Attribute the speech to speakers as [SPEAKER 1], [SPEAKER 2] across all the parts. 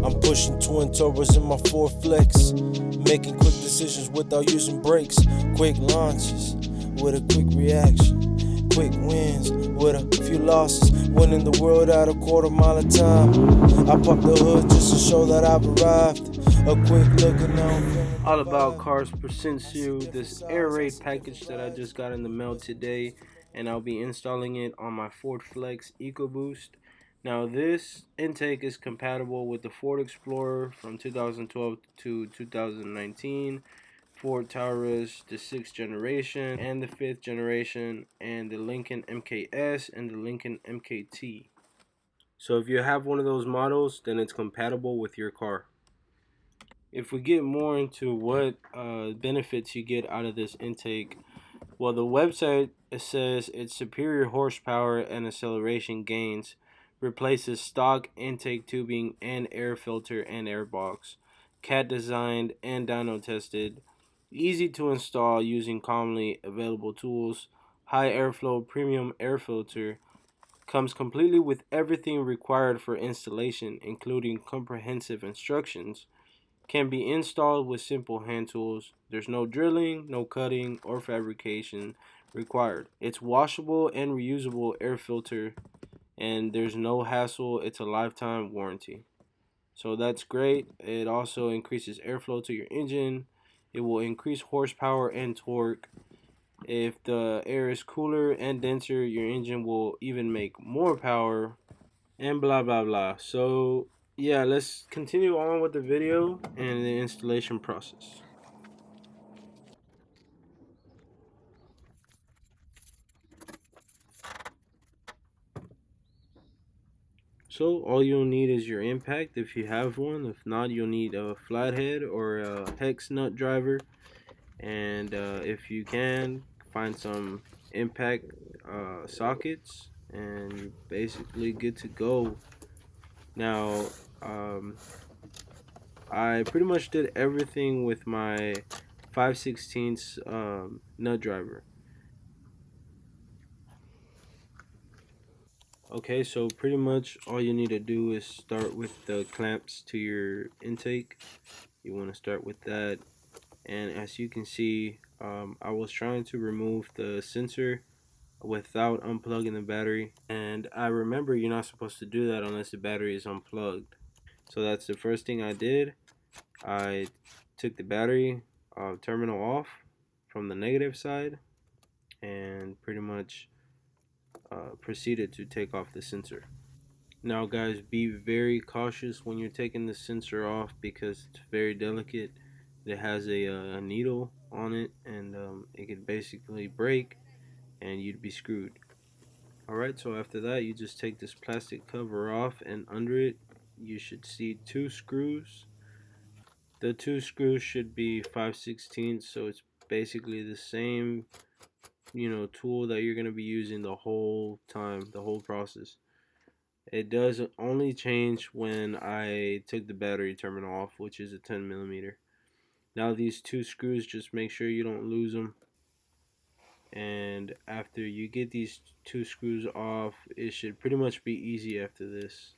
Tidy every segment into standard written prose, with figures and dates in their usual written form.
[SPEAKER 1] I'm pushing twin Taurus in my Ford Flex, making quick decisions without using brakes. Quick launches with a quick reaction, quick wins with a few losses. Winning the world at a quarter mile of time. I pop the hood just to show that I've arrived. A quick look and now I'm feeling
[SPEAKER 2] All about cars presents you this Airaid package that I just got in the mail today, and I'll be installing it on my Ford Flex EcoBoost. Now this intake is compatible with the Ford Explorer from 2012 to 2019, Ford Taurus, the 6th generation and the 5th generation, and the Lincoln MKS and the Lincoln MKT. So if you have one of those models, then it's compatible with your car. If we get more into what benefits you get out of this intake, well, the website, it says its superior horsepower and acceleration gains replaces stock intake tubing and air filter and air box, CAT designed and dyno tested, easy to install using commonly available tools, high airflow premium air filter, comes completely with everything required for installation, including comprehensive instructions, can be installed with simple hand tools. There's no drilling, no cutting, or fabrication required. It's washable and reusable air filter, and there's no hassle. It's a lifetime warranty. So that's great. It also increases airflow to your engine. It will increase horsepower and torque. If the air is cooler and denser, your engine will even make more power, and blah blah blah. So yeah, let's continue on with the video and the installation process. So all you'll need is your impact if you have one. If not, you'll need a flathead or a hex nut driver, and if you can, find some impact sockets, and you're basically good to go. Now I pretty much did everything with my 5/16 nut driver. Okay, so pretty much all you need to do is start with the clamps to your intake. You want to start with that, and as you can see, I was trying to remove the sensor without unplugging the battery, and I remember you're not supposed to do that unless the battery is unplugged. So that's the first thing I did. I took the battery terminal off from the negative side and pretty much proceeded to take off the sensor. Now guys, be very cautious when you're taking the sensor off because it's very delicate. It has a needle on it, and it could basically break and you'd be screwed. Alright, so after that you just take this plastic cover off, and under it you should see two screws. The two screws should be 5/16, so it's basically the same, tool that you're going to be using the whole time, the whole process. It does only change when I took the battery terminal off, which is a 10 millimeter. Now these two screws, just make sure you don't lose them. And after you get these two screws off, it should pretty much be easy after this.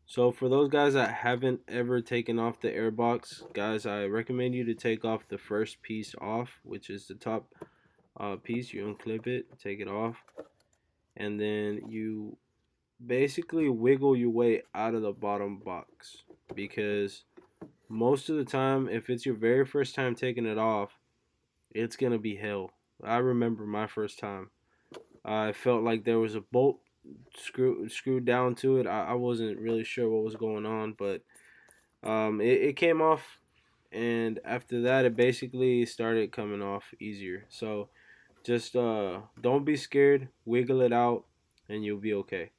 [SPEAKER 2] So for those guys that haven't ever taken off the airbox, guys, I recommend you to take off the first piece off, which is the top piece. You unclip it, take it off, and then you basically wiggle your way out of the bottom box, because most of the time, if it's your very first time taking it off, it's gonna be hell. I remember my first time. I felt like there was a bolt screwed down to it. I wasn't really sure what was going on, but it came off, and after that, it basically started coming off easier. So just don't be scared. Wiggle it out, and you'll be okay.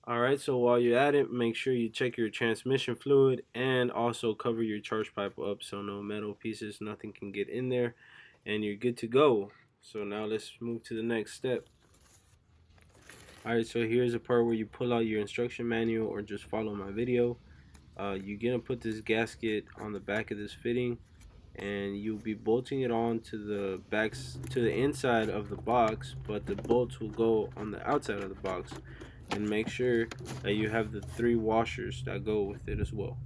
[SPEAKER 2] Alright, so while you're at it, make sure you check your transmission fluid and also cover your charge pipe up so no metal pieces, nothing can get in there, and you're good to go. So now let's move to the next step. Alright, so here's a part where you pull out your instruction manual or just follow my video. You're gonna put this gasket on the back of this fitting, and you'll be bolting it on to the inside of the box, but the bolts will go on the outside of the box. and make sure that you have the 3 washers that go with it as well.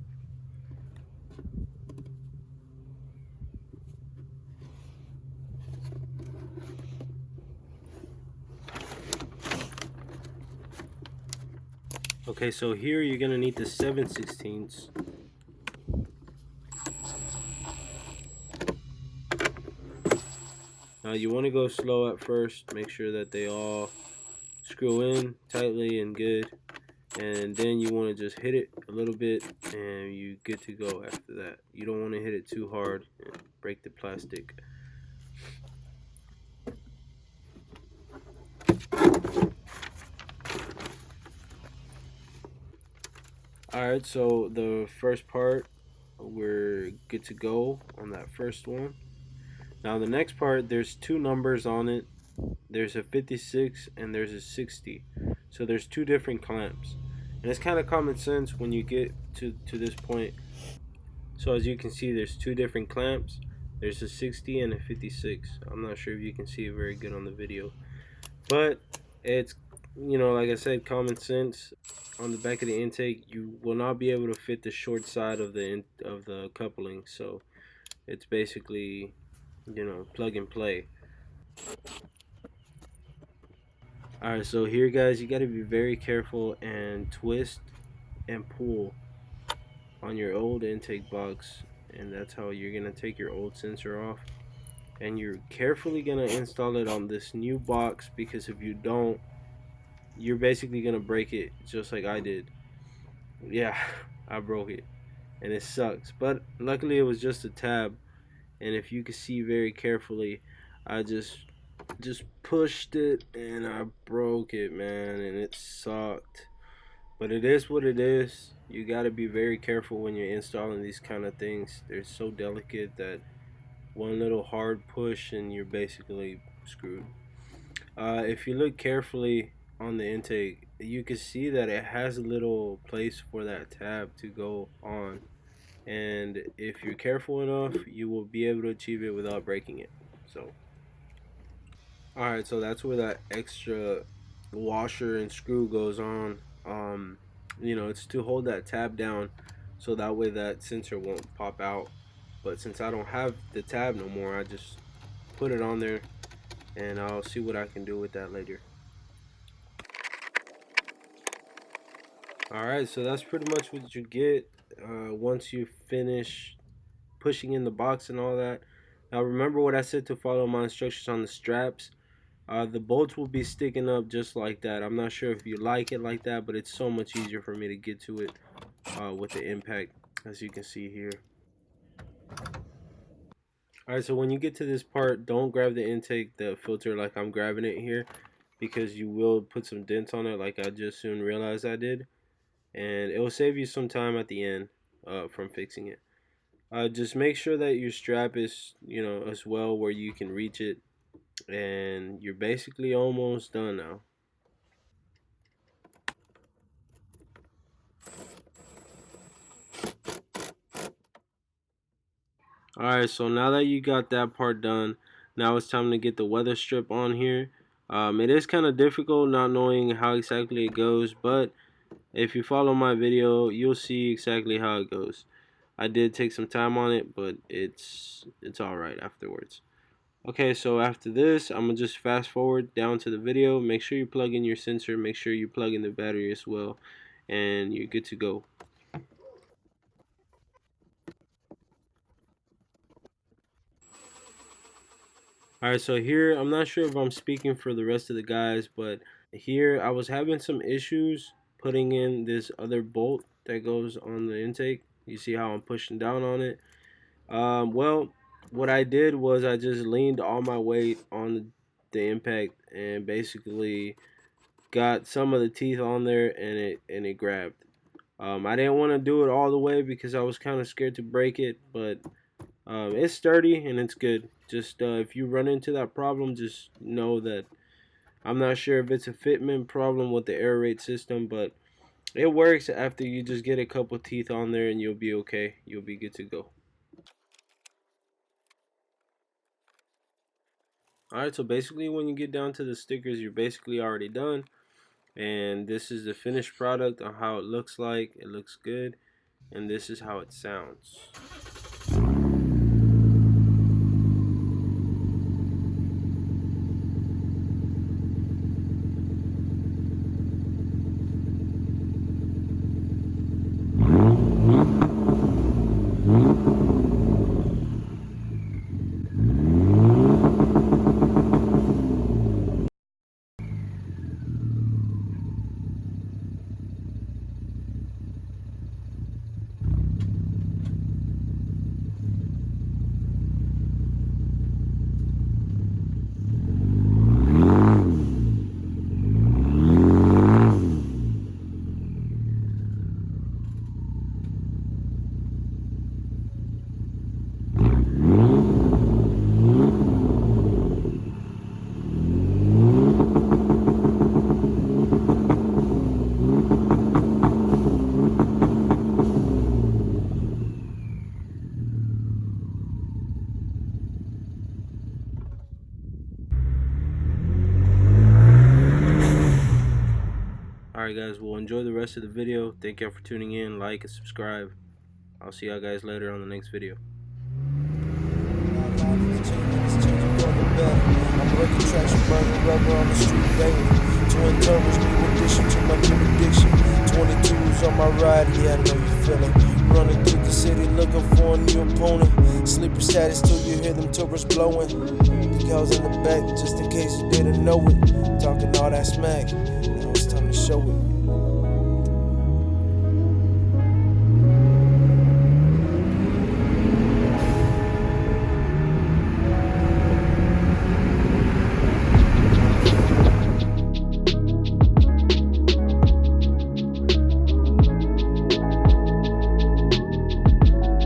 [SPEAKER 2] Okay, so here you're gonna need the 7/16. Now you want to go slow at first, make sure that they all screw in tightly and good, and then you want to just hit it a little bit and you good to go after that. You don't want to hit it too hard and break the plastic. Alright, so the first part, we're good to go on that first one. Now the next part, there's 2 numbers on it. There's a 56 and there's a 60. So there's 2 different clamps. And it's kind of common sense when you get to this point. So as you can see, there's 2 different clamps. There's a 60 and a 56. I'm not sure if you can see it very good on the video. But it's, like I said, common sense. On the back of the intake, you will not be able to fit the short side of the coupling. So it's basically, plug and play. Alright, so here guys, you got to be very careful and twist and pull on your old intake box, and that's how you're going to take your old sensor off. And you're carefully going to install it on this new box, because if you don't, you're basically going to break it just like I did. Yeah, I broke it and it sucks, but luckily it was just a tab. And if you can see very carefully, I just pushed it and I broke it, man, and it sucked. But it is what it is. You got to be very careful when you're installing these kind of things. They're so delicate that one little hard push and you're basically screwed. If you look carefully on the intake, you can see that it has a little place for that tab to go on. And if you're careful enough, you will be able to achieve it without breaking it. So alright, so that's where that extra washer and screw goes on. It's to hold that tab down so that way that sensor won't pop out. But since I don't have the tab no more, I just put it on there and I'll see what I can do with that later. Alright, so that's pretty much what you get once you finish pushing in the box and all that. Now remember what I said to follow my instructions on the straps. The bolts will be sticking up just like that. I'm not sure if you like it like that, but it's so much easier for me to get to it with the impact, as you can see here. Alright, so when you get to this part, don't grab the intake, the filter, like I'm grabbing it here, because you will put some dents on it like I just soon realized I did. And it will save you some time at the end from fixing it. Just make sure that your strap is, as well where you can reach it. And you're basically almost done now. Alright, so now that you got that part done, now it's time to get the weather strip on here. It is kind of difficult not knowing how exactly it goes, but if you follow my video, you'll see exactly how it goes. I did take some time on it, but it's alright afterwards. Okay, so after this, I'm going to just fast forward down to the video. Make sure you plug in your sensor, make sure you plug in the battery as well, and you're good to go. Alright, so here, I'm not sure if I'm speaking for the rest of the guys, but here I was having some issues putting in this other bolt that goes on the intake. You see how I'm pushing down on it? Well, what I did was I just leaned all my weight on the impact and basically got some of the teeth on there, and it grabbed. I didn't want to do it all the way because I was kind of scared to break it, but it's sturdy and it's good. Just if you run into that problem, just know that I'm not sure if it's a fitment problem with the Airaid system, but it works after you just get a couple teeth on there and you'll be okay. You'll be good to go. Alright, so basically when you get down to the stickers, you're basically already done. And this is the finished product on how it looks like. It looks good, and this is how it sounds. Alright guys, well, enjoy the rest of the video. Thank y'all for tuning in. Like and subscribe. I'll see y'all guys later on the next video.
[SPEAKER 1] I'm breaking tracks with burning rubber on the street daily. Twin turbos, new addition to my new addiction. 22s on my ride, yeah, I know you feel it. Running through the city looking for a new opponent. Sleeper status till you hear them turbos blowing. The girls in the back, just in case you didn't know it. Talking all that smack, now it's time to show it.